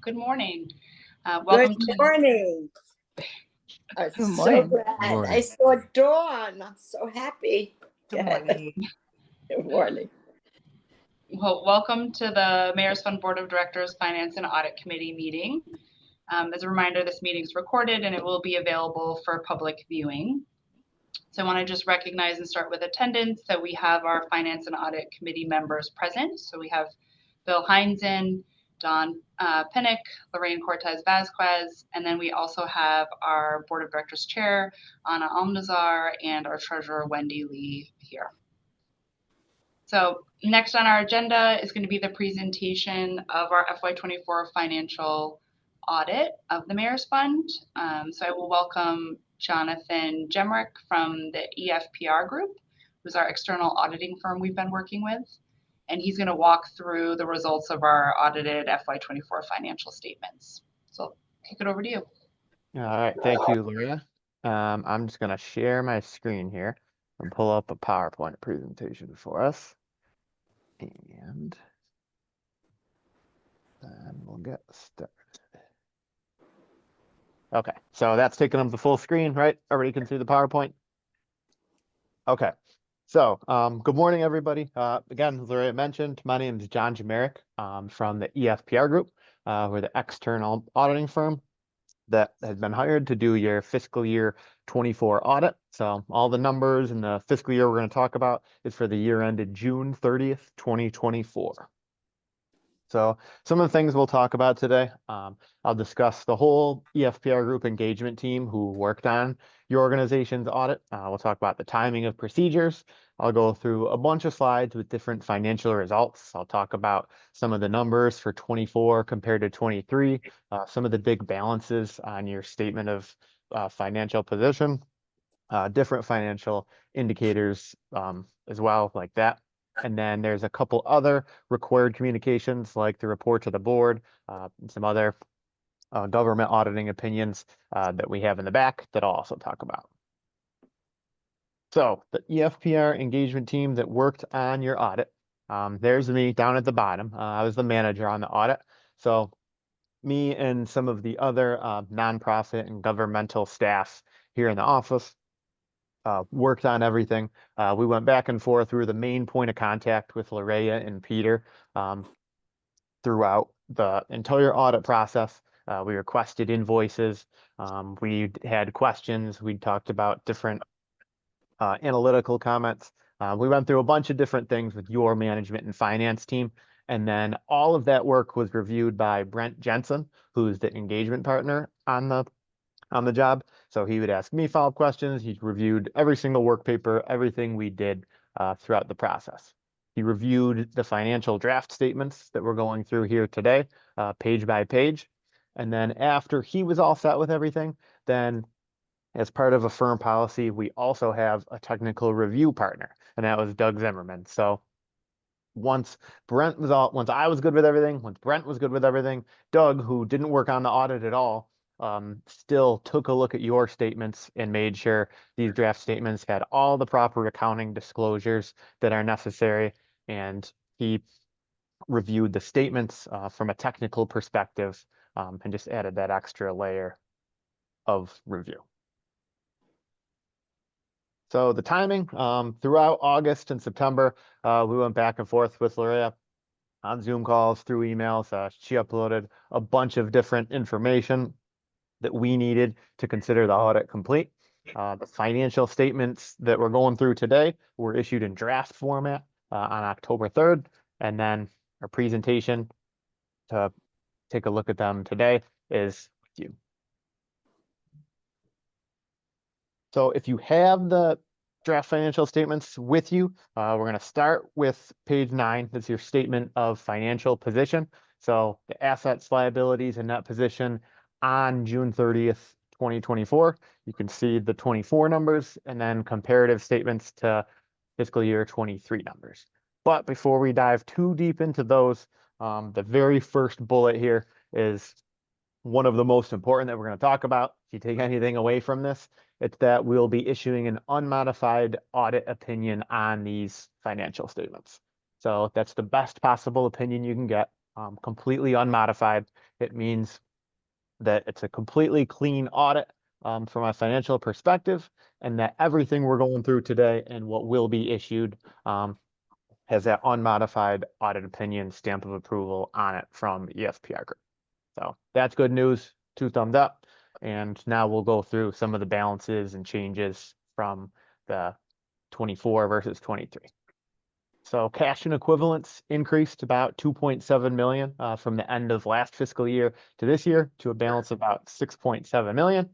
Good morning. Welcome Good to morning. I'm Good so morning. glad Morning. I saw Dawn. I'm so happy. Good morning. Good morning. welcome to the Mayor's Fund Board of Directors Finance and Audit Committee meeting. As a reminder, this meeting is recorded and it will be available for public viewing. So I want to just recognize and start with attendance that we have our Finance and Audit Committee members present. So we have Bill Heinzen, Don Pinnick, Lorraine Cortez Vasquez, and then we also have our Board of Directors Chair, Anna Almazar, and our Treasurer, Wendy Lee, here. So next on our agenda is going to be the presentation of our FY24 financial audit of the Mayor's Fund. So I will welcome Jonathan Jemrick from the EFPR Group, who's our external auditing firm we've been working with. And he's going to walk through the results of our audited FY24 financial statements. So I'll kick it over to you. All right, thank you, Lorena. I'm just going to share my screen here and pull up a PowerPoint presentation for us. And then we'll get started. Okay, so that's taking up the full screen, right? Everybody can see the PowerPoint? Okay, so good morning, everybody. Again, as Lorena mentioned, my name is John Jemerick from the EFPR Group. We're the external auditing firm that has been hired to do your fiscal year 24 audit. So all the numbers and the fiscal year we're going to talk about is for the year ended June 30th, 2024. So some of the things we'll talk about today, I'll discuss the whole EFPR Group engagement team who worked on your organization's audit. We'll talk about the timing of procedures. I'll go through a bunch of slides with different financial results. I'll talk about some of the numbers for 24 compared to 23, some of the big balances on your statement of financial position, different financial indicators as well, like that. And then there's a couple other required communications like the report to the board, and some other government auditing opinions that we have in the back that I'll also talk about. So the EFPR engagement team that worked on your audit, there's me down at the bottom. I was the manager on the audit. So me and some of the other nonprofit and governmental staff here in the office worked on everything. We went back and forth. We were the main point of contact with Lorena and Peter throughout the entire audit process. We requested invoices. We had questions. We talked about different analytical comments. We went through a bunch of different things with your management and finance team. And then all of that work was reviewed by Brent Jensen, who's the engagement partner on the job. So he would ask me follow-up questions. He reviewed every single work paper, everything we did throughout the process. He reviewed the financial draft statements that we're going through here today, page by page. And then after he was all set with everything, then as part of a firm policy, we also have a technical review partner, and that was Doug Zimmerman. So once I was good with everything, once Brent was good with everything, Doug, who didn't work on the audit at all, still took a look at your statements and made sure these draft statements had all the proper accounting disclosures that are necessary. And he reviewed the statements from a technical perspective and just added that extra layer of review. So the timing, throughout August and September, we went back and forth with Lorena on Zoom calls, through emails. She uploaded a bunch of different information that we needed to consider the audit complete. The financial statements that we're going through today were issued in draft format on October 3rd. And then our presentation to take a look at them today is with you. So if you have the draft financial statements with you, we're going to start with page 9. That's your statement of financial position. So the assets, liabilities, and net position on June 30th, 2024. You can see the 24 numbers and then comparative statements to fiscal year 23 numbers. But before we dive too deep into those, the very first bullet here is one of the most important that we're going to talk about. If you take anything away from this, it's that we'll be issuing an unmodified audit opinion on these financial statements. So that's the best possible opinion you can get. completely unmodified. It means that it's a completely clean audit from a financial perspective, and that everything we're going through today and what will be issued has that unmodified audit opinion stamp of approval on it from ESPR Group. So that's good news, 2 thumbs up. And now we'll go through some of the balances and changes from the 24 versus 23. So cash and equivalents increased about 2.7 million from the end of last fiscal year to this year to a balance of about 6.7 million.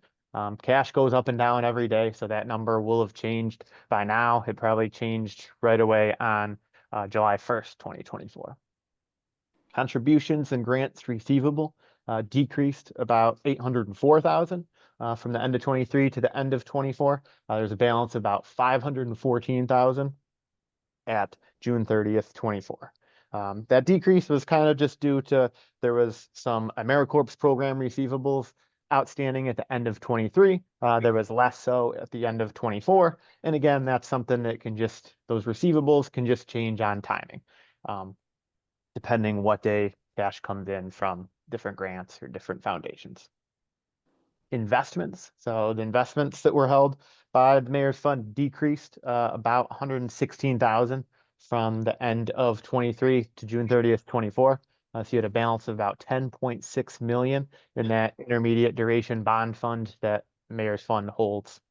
Cash goes up and down every day, so that number will have changed by now. It probably changed right away on July 1st, 2024. Contributions and grants receivable decreased about 804,000 from the end of 23 to the end of 24. There's a balance of about 514,000 at June 30th, 24. That decrease was kind of just due to there was some AmeriCorps program receivables outstanding at the end of 23. There was less so at the end of 24. And again, that's something that can just, those receivables can just change on timing, depending what day cash comes in from different grants or different foundations. Investments. So the investments that were held by the mayor's fund decreased about 116,000 from the end of 23 to June 30th, 24. So you had a balance of about 10.6 million in that intermediate duration bond fund that mayor's fund holds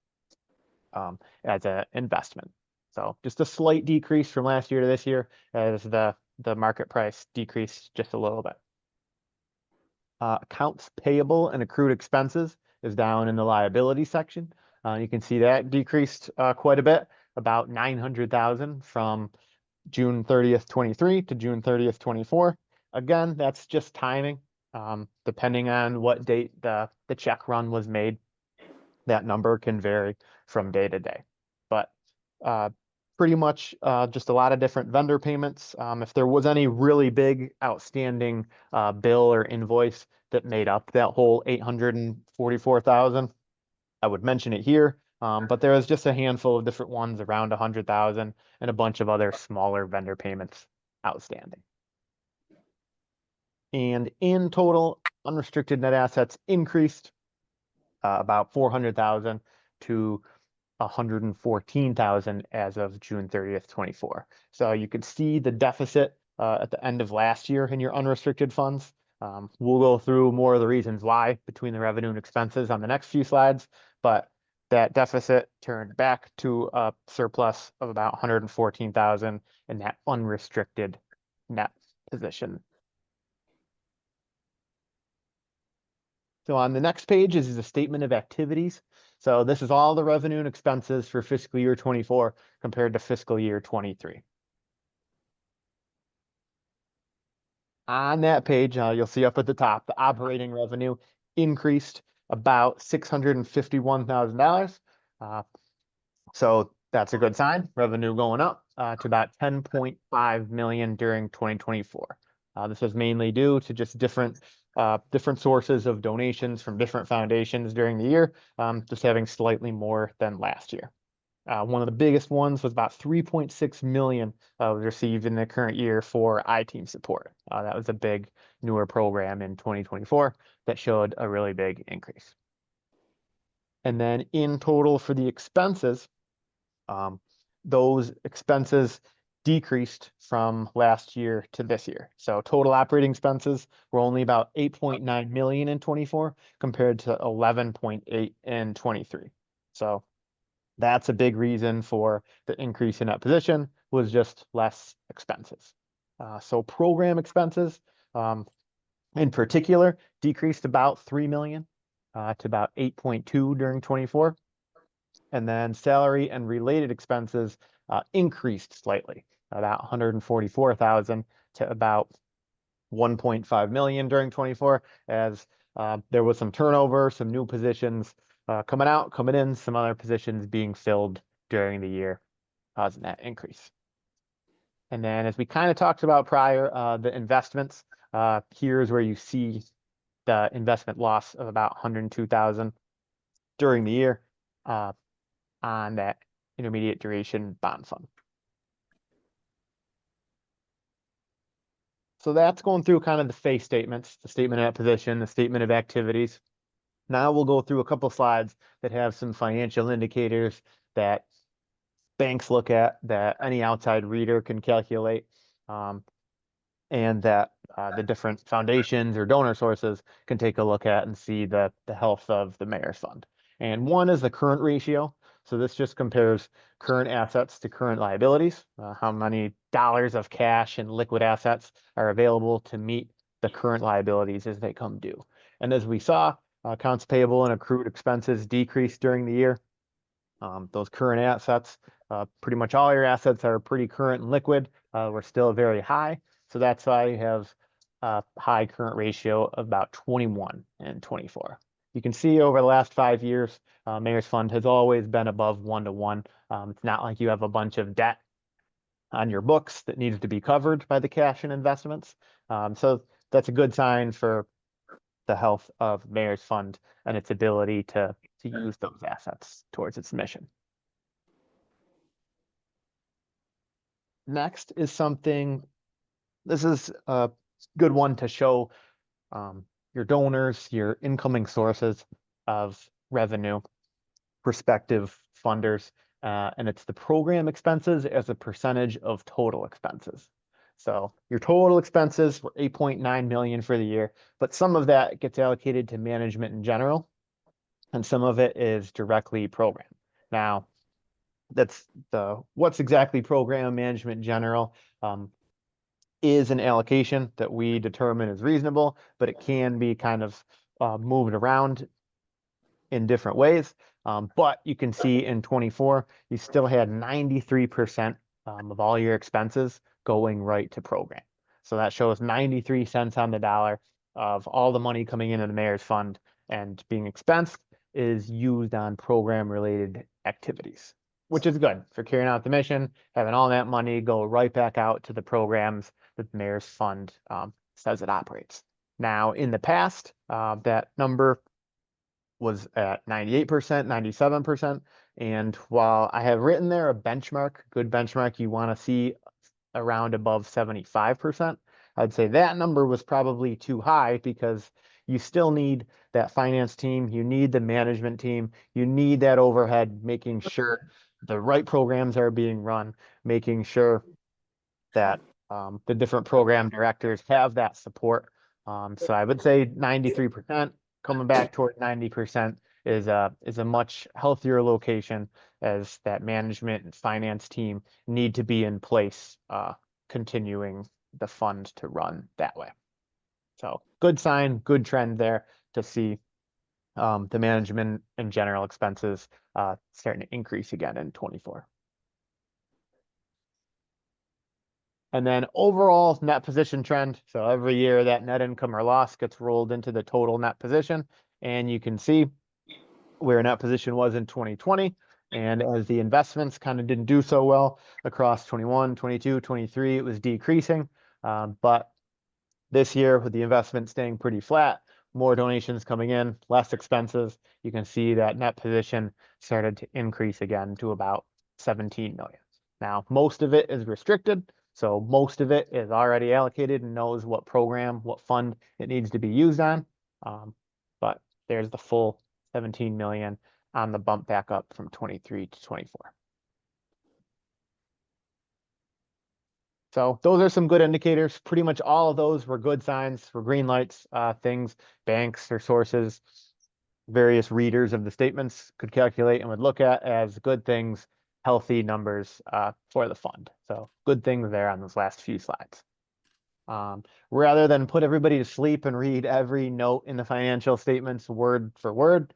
as an investment. So just a slight decrease from last year to this year as the market price decreased just a little bit. Accounts payable and accrued expenses is down in the liability section. You can see that decreased quite a bit, about 900,000 from June 30th, 23 to June 30th, 24. Again, that's just timing. Depending on what date the check run was made, that number can vary from day to day. But pretty much just a lot of different vendor payments. If there was any really big outstanding bill or invoice that made up that whole 844,000, I would mention it here. But there was just a handful of different ones around 100,000 and a bunch of other smaller vendor payments outstanding. And in total, unrestricted net assets increased about 400,000 to 114,000 as of June 30th, 24. So you could see the deficit at the end of last year in your unrestricted funds. We'll go through more of the reasons why between the revenue and expenses on the next few slides, but that deficit turned back to a surplus of about 114,000 in that unrestricted net position. So on the next page is a statement of activities. So this is all the revenue and expenses for fiscal year 24 compared to fiscal year 23. On that page, you'll see up at the top, the operating revenue increased about $651,000. So that's a good sign. Revenue going up to about 10.5 million during 2024. This was mainly due to just different sources of donations from different foundations during the year, just having slightly more than last year. One of the biggest ones was about 3.6 million was received in the current year for I-Team support. That was a big newer program in 2024 that showed a really big increase. And then in total for the expenses, those expenses decreased from last year to this year. So total operating expenses were only about 8.9 million in 24 compared to 11.8 in 23. So that's a big reason for the increase in that position, was just less expenses. So program expenses in particular decreased about 3 million to about 8.2 during 24. And then salary and related expenses increased slightly, about 144,000 to about 1.5 million during 24, as there was some turnover, some new positions coming in, some other positions being filled during the year, causing that increase. And then as we kind of talked about prior, the investments, here's where you see the investment loss of about 102,000 during the year on that intermediate duration bond fund. So that's going through kind of the face statements, the statement of position, the statement of activities. Now we'll go through a couple slides that have some financial indicators that banks look at, that any outside reader can calculate, and that the different foundations or donor sources can take a look at and see the health of the mayor's fund. And one is the current ratio. So this just compares current assets to current liabilities, how many dollars of cash and liquid assets are available to meet the current liabilities as they come due. And as we saw, accounts payable and accrued expenses decreased during the year. Those current assets, pretty much all your assets are pretty current and liquid. We're still very high. So that's why you have a high current ratio of about 21 and 24. You can see over the last 5 years, Mayor's Fund has always been above 1 to 1. It's not like you have a bunch of debt on your books that needs to be covered by the cash and investments. So that's a good sign for the health of Mayor's Fund and its ability to use those assets towards its mission. Next is something, this is a good one to show your donors, your incoming sources of revenue, prospective funders, and it's the program expenses as a percentage of total expenses. So your total expenses were 8.9 million for the year, but some of that gets allocated to management in general, and some of it is directly program. Now, that's what's exactly program management in general is an allocation that we determine is reasonable, but it can be kind of moved around in different ways. But you can see in 24, you still had 93% of all your expenses going right to program. So that shows 93 cents on the dollar of all the money coming into the mayor's fund and being expensed is used on program related activities, which is good for carrying out the mission, having all that money go right back out to the programs that the mayor's fund says it operates. Now, in the past, that number was at 98%, 97%. And while I have written there a benchmark, good benchmark, you want to see around above 75%, I'd say that number was probably too high because you still need that finance team, you need the management team, you need that overhead, making sure the right programs are being run, making sure that the different program directors have that support. So I would say 93%, coming back toward 90% is a much healthier location, as that management and finance team need to be in place, continuing the fund to run that way. So good sign, good trend there to see the management and general expenses starting to increase again in 24. And then overall net position trend. So every year that net income or loss gets rolled into the total net position. And you can see where net position was in 2020. And as the investments kind of didn't do so well across 21, 22, 23, it was decreasing. But this year with the investment staying pretty flat, more donations coming in, less expenses, you can see that net position started to increase again to about 17 million. Now, most of it is restricted. So most of it is already allocated and knows what program, what fund it needs to be used on. But there's the full 17 million on the bump back up from 23 to 24. So those are some good indicators. Pretty much all of those were good signs, for green lights, things banks or sources, various readers of the statements could calculate and would look at as good things, healthy numbers for the fund. So good things there on those last few slides. Rather than put everybody to sleep and read every note in the financial statements word for word,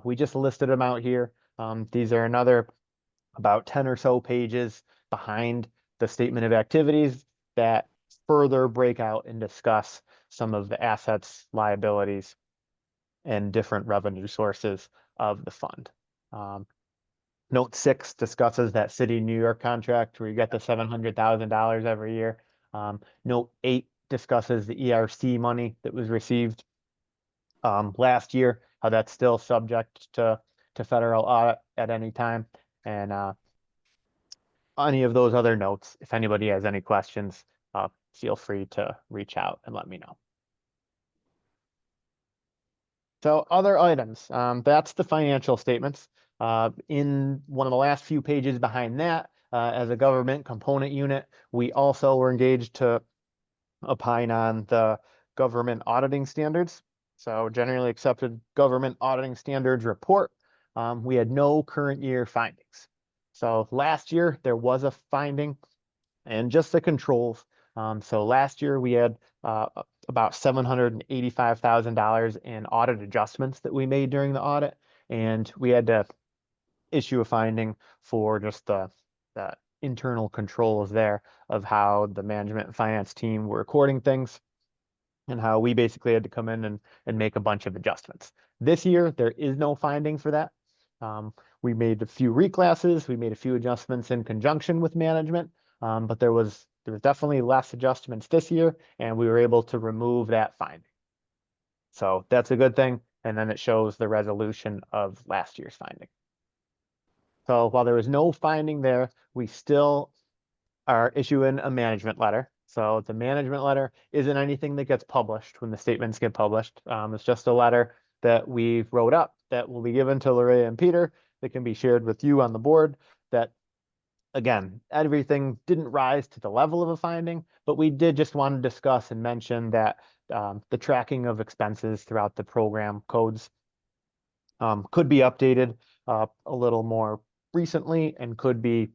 we just listed them out here. These are another about 10 or so pages behind the statement of activities that further break out and discuss some of the assets, liabilities, and different revenue sources of the fund. Note 6 discusses that city New York contract where you get the $700,000 every year. Note 8 discusses the ERC money that was received last year, how that's still subject to federal audit at any time. And any of those other notes, if anybody has any questions, feel free to reach out and let me know. So other items, that's the financial statements. In one of the last few pages behind that, as a government component unit, we also were engaged to opine on the government auditing standards. So generally accepted government auditing standards report. We had no current year findings. So last year there was a finding and just the controls. So last year we had about $785,000 in audit adjustments that we made during the audit. And we had to issue a finding for just the internal controls there of how the management and finance team were recording things and how we basically had to come in and make a bunch of adjustments. This year, there is no finding for that. We made a few reclasses, we made a few adjustments in conjunction with management, but there was definitely less adjustments this year, and we were able to remove that finding. So that's a good thing. And then it shows the resolution of last year's finding. So while there was no finding there, we still are issuing a management letter. So the management letter isn't anything that gets published when the statements get published. It's just a letter that we wrote up that will be given to Lorraine and Peter that can be shared with you on the board. That, again, everything didn't rise to the level of a finding, but we did just want to discuss and mention that the tracking of expenses throughout the program codes could be updated a little more recently and could be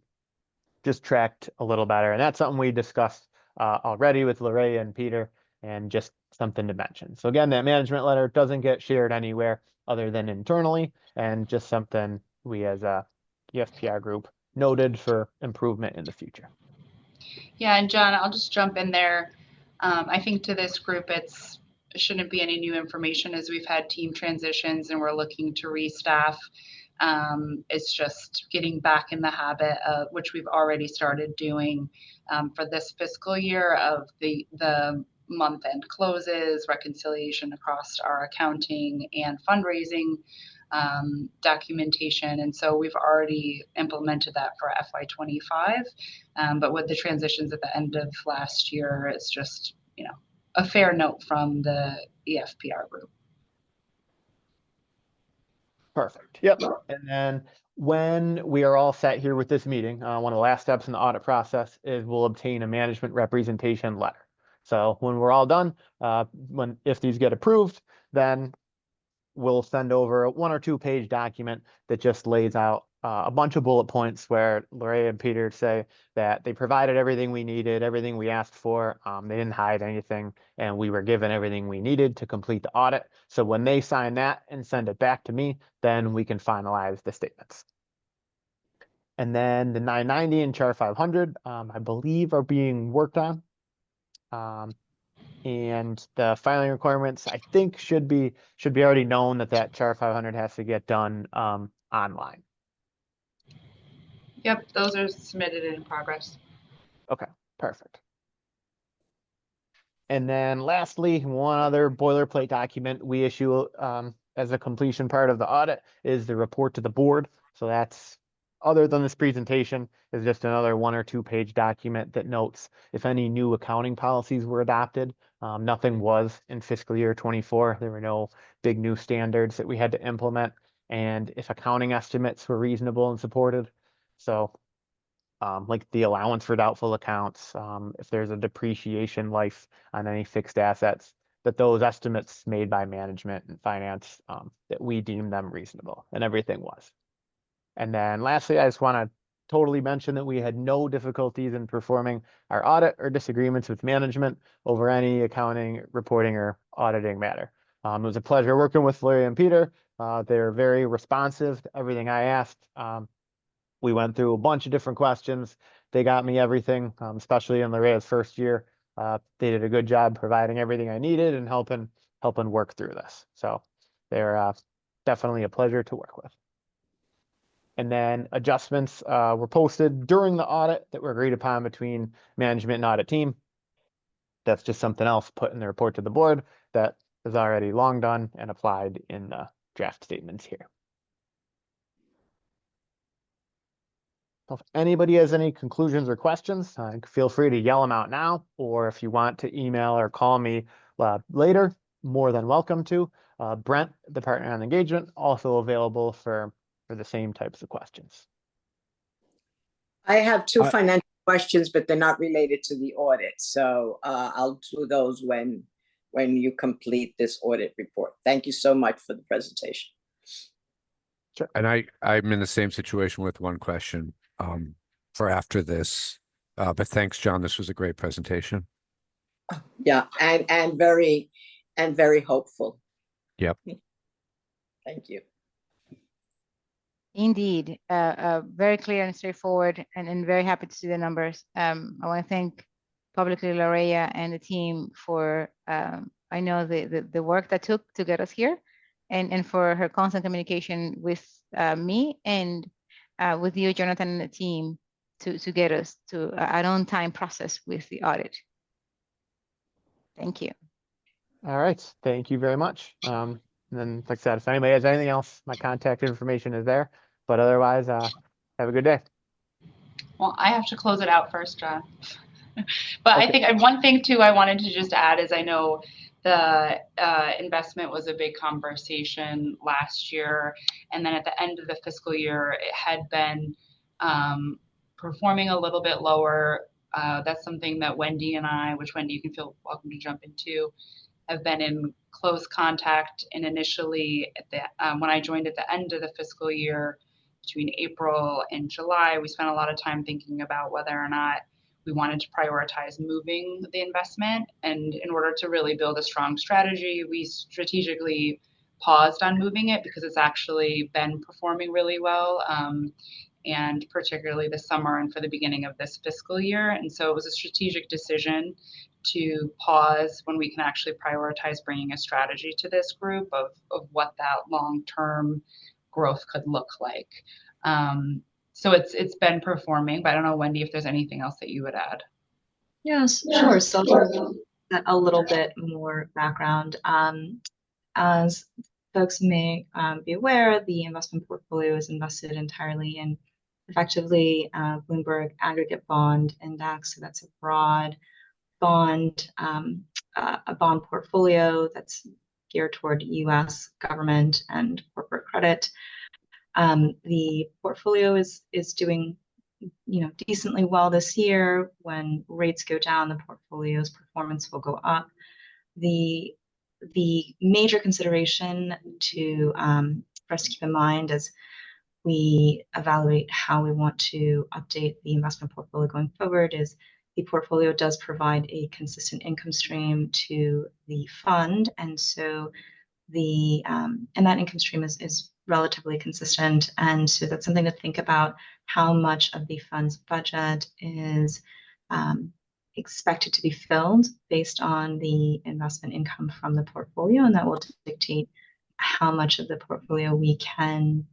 just tracked a little better. And that's something we discussed already with Lorraine and Peter, and just something to mention. So again, that management letter doesn't get shared anywhere other than internally, and just something we as a EFPR group noted for improvement in the future. Yeah, and John, I'll just jump in there. I think to this group, it shouldn't be any new information as we've had team transitions and we're looking to restaff. It's just getting back in the habit of, which we've already started doing for this fiscal year, of the month-end closes, reconciliation across our accounting and fundraising documentation. And so we've already implemented that for FY25. But with the transitions at the end of last year, it's just, a fair note from the EFPR group. Perfect. Yep. And then when we are all set here with this meeting, one of the last steps in the audit process is we'll obtain a management representation letter. So when we're all done, if these get approved, then we'll send over a 1 or 2 page document that just lays out a bunch of bullet points where Lorraine and Peter say that they provided everything we needed, everything we asked for. They didn't hide anything, and we were given everything we needed to complete the audit. So when they sign that and send it back to me, then we can finalize the statements. And then the 990 and Char 500, I believe, are being worked on. And the filing requirements, I think, should be already known that Char 500 has to get done online. Yep, those are submitted in progress. Okay, perfect. And then lastly, one other boilerplate document we issue as a completion part of the audit is the report to the board. So that's, other than this presentation, is just another 1 or 2 page document that notes if any new accounting policies were adopted. Nothing was in fiscal year 24. There were no big new standards that we had to implement, and if accounting estimates were reasonable and supported. So like the allowance for doubtful accounts, if there's a depreciation life on any fixed assets, that those estimates made by management and finance, that we deem them reasonable, and everything was. And then lastly, I just want to totally mention that we had no difficulties in performing our audit or disagreements with management over any accounting, reporting, or auditing matter. It was a pleasure working with Larry and Peter. They're very responsive to everything I asked. We went through a bunch of different questions. They got me everything, especially in Lorraine's first year. They did a good job providing everything I needed and helping work through this. So they're definitely a pleasure to work with. And then adjustments were posted during the audit that were agreed upon between management and audit team. That's just something else put in the report to the board that is already long done and applied in the draft statements here. So if anybody has any conclusions or questions, feel free to yell them out now, or if you want to email or call me later, more than welcome to. Brent, the partner on engagement, also available for the same types of questions. I have two financial questions, but they're not related to the audit. So I'll do those when you complete this audit report. Thank you so much for the presentation. Sure. And I'm in the same situation with one question for after this. But thanks, John. This was a great presentation. Yeah, and very hopeful. Yep. Thank you. Indeed, very clear and straightforward, and very happy to see the numbers. I want to thank publicly Lorea and the team for I know the work that took to get us here, and for her constant communication with me and with you, Jonathan, and the team to get us to an on-time process with the audit. Thank you. All right, thank you very much. And then, like I said, if anybody has anything else, my contact information is there. But otherwise, have a good day. Well, I have to close it out first, John. But Okay. I think one thing too I wanted to just add is I know the investment was a big conversation last year, and then at the end of the fiscal year, it had been performing a little bit lower. That's something that Wendy and I, which Wendy you can feel welcome to jump into, have been in close contact. And initially, at the when I joined at the end of the fiscal year, between April and July, we spent a lot of time thinking about whether or not we wanted to prioritize moving the investment. And in order to really build a strong strategy, we strategically paused on moving it because it's actually been performing really well. And particularly this summer and for the beginning of this fiscal year. And so it was a strategic decision to pause when we can actually prioritize bringing a strategy to this group of what that long-term growth could look like. So it's been performing, but I don't know, Wendy, if there's anything else that you would add. Yes, sure. So I'll give a little bit more background. As folks may be aware, the investment portfolio is invested entirely in effectively Bloomberg Aggregate Bond Index. So that's a broad bond, a bond portfolio that's geared toward U.S. government and corporate credit. The portfolio is doing, decently well this year. When rates go down, the portfolio's performance will go up. The major consideration for us to keep in mind as we evaluate how we want to update the investment portfolio going forward is the portfolio does provide a consistent income stream to the fund, and so and that income stream is relatively consistent, and so that's something to think about. How much of the fund's budget is expected to be filled based on the investment income from the portfolio, and that will dictate how much of the portfolio we can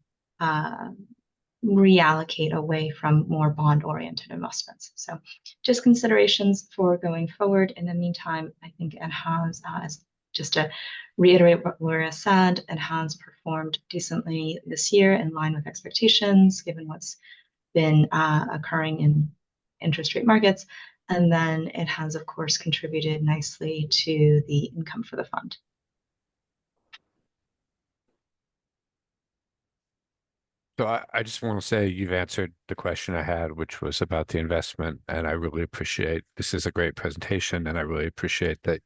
reallocate away from more bond-oriented investments. So just considerations for going forward. In the meantime, I think it has, just to reiterate what Laura said, it has performed decently this year in line with expectations, given what's been occurring in interest rate markets. And then it has, of course, contributed nicely to the income for the fund. So I just want to say you've answered the question I had, which was about the investment. And I really appreciate, this is a great presentation. And I really appreciate that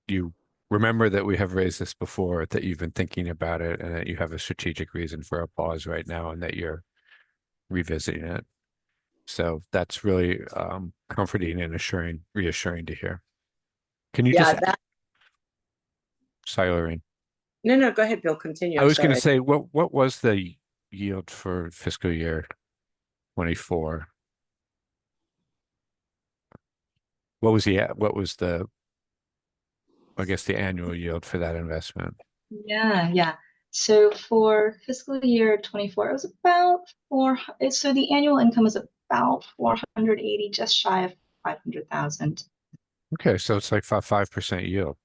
you remember that we have raised this before, that you've been thinking about it, and that you have a strategic reason for a pause right now, and that you're revisiting it. So that's really comforting and reassuring to hear. Can you just, sorry, Lorraine. No, go ahead, Bill, continue. I was going to say, what was the yield for fiscal year 24? What was the I guess the annual yield for that investment? Yeah. So for fiscal year 24, it was about so the annual income was about 480, just shy of 500,000. Okay, so it's like 5% yield.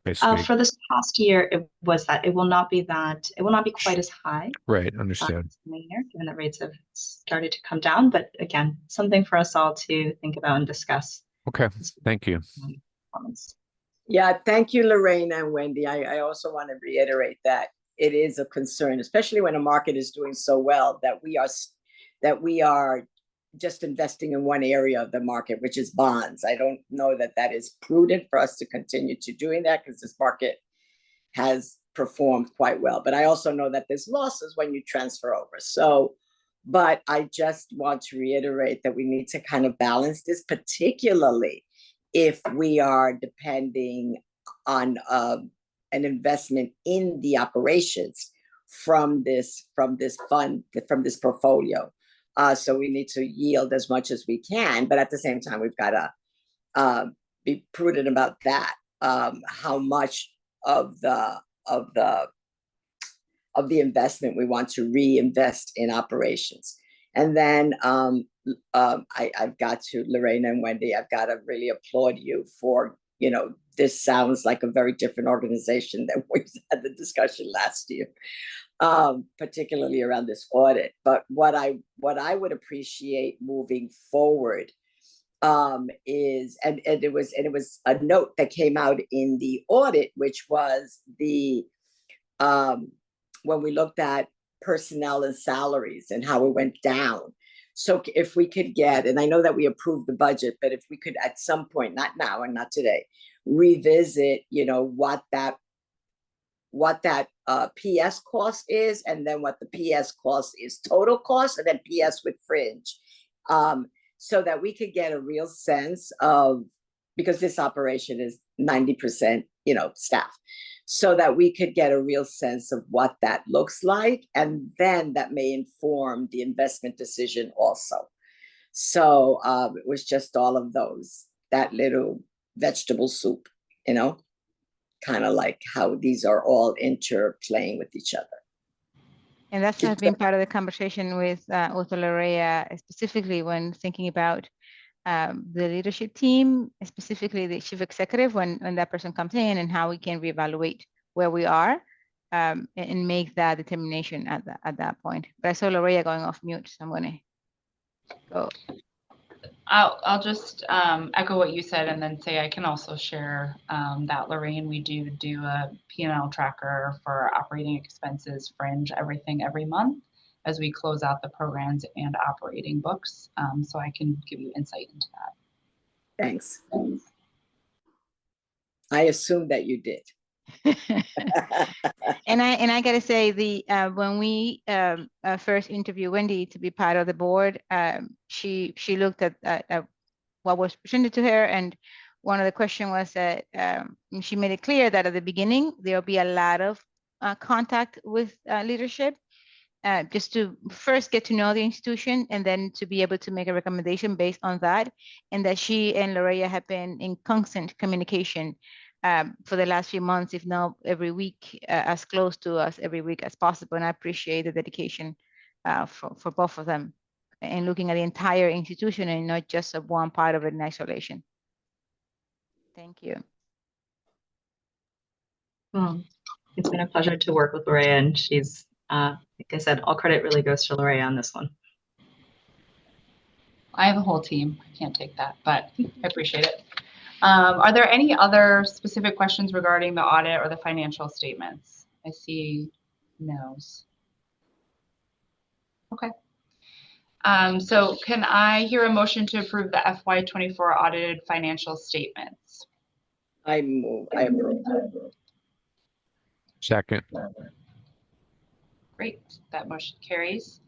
Basically, For this past year, it was that it will not be quite as high right, understand. this coming year, given that rates have started to come down. But again, something for us all to think about and discuss. Okay, thank you. Performance. Yeah, thank you, Lorraine and Wendy. I also want to reiterate that it is a concern, especially when a market is doing so well, that we are just investing in one area of the market, which is bonds. I don't know that that is prudent for us to continue to doing that, because this market has performed quite well. But I also know that there's losses when you transfer over. So, but I just want to reiterate that we need to kind of balance this, particularly if we are depending on an investment in the operations from this fund, from this portfolio. So we need to yield as much as we can, but at the same time, we've got to be prudent about that. How much of the investment we want to reinvest in operations. And then I've got to, Lorena and Wendy, I've got to really applaud you for, this sounds like a very different organization than we had the discussion last year. Particularly around this audit. But what I would appreciate moving forward is, and it was a note that came out in the audit, which was the when we looked at personnel and salaries and how it went down. So if we could get, and I know that we approved the budget, but if we could at some point, not now and not today, revisit, what that PS cost is, and then what the PS cost is total cost, and then PS with fringe, so that we could get a real sense of, because this operation is 90%, staff, so that we could get a real sense of what that looks like, and then that may inform the investment decision also. So it was just all of those, that little vegetable soup, kind of like how these are all interplaying with each other. And that's has been part of the conversation with Lorena, specifically when thinking about the leadership team, specifically the chief executive, when that person comes in, and how we can reevaluate where we are and make that determination at that point. But I saw Lorena going off mute, so I'm going to go. I'll just echo what you said, and then say I can also share that, Lorraine, we do a P&L tracker for operating expenses, fringe, everything every month as we close out the programs and operating books. So I can give you insight into that. Thanks. I assume that you did. And I gotta say, when we first interviewed Wendy to be part of the board, she looked at what was presented to her, and one of the questions was that she made it clear that at the beginning there'll be a lot of contact with leadership, just to first get to know the institution, and then to be able to make a recommendation based on that, and that she and Lorena have been in constant communication for the last few months, if not every week, as close to us every week as possible. And I appreciate the dedication for both of them, and looking at the entire institution and not just of one part of it in isolation. Thank you. Well, it's been a pleasure to work with Lorena, and she's, like I said, all credit really goes to Lorena on this one. I have a whole team. I can't take that, but I appreciate it. Are there any other specific questions regarding the audit or the financial statements? I see no's. Okay. So can I hear a motion to approve the FY24 audited financial statements? I approve. Second. Great, that motion carries.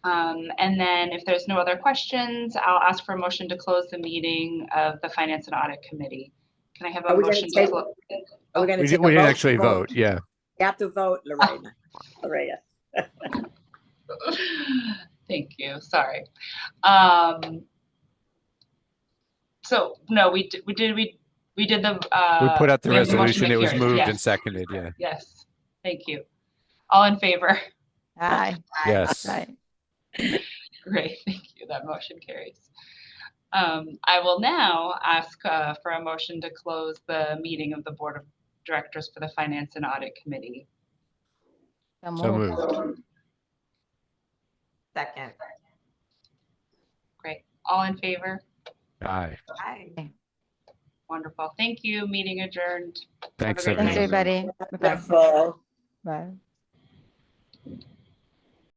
And then if there's no other questions, I'll ask for a motion to close the meeting of the Finance and Audit Committee. Can I have a motion to close? Are we going to take a We didn't vote? actually vote, yeah. You have to vote, Lorena. Lorena. Thank you, sorry. So no, we did the. We put out the we have motion resolution, to it was carry. moved Yes. and seconded, yeah. Yes, thank you. All in favor? Aye. Yes. Aye. Great, thank you. That motion carries. I will now ask for a motion to close the meeting of the Board of Directors for the Finance and Audit Committee. So moved. moved. Second. Great. All in favor? Aye. Aye. Wonderful. Thank you. Meeting adjourned. Thanks, great Thanks, day. everyone. everybody. Bye-bye. Wonderful. Bye.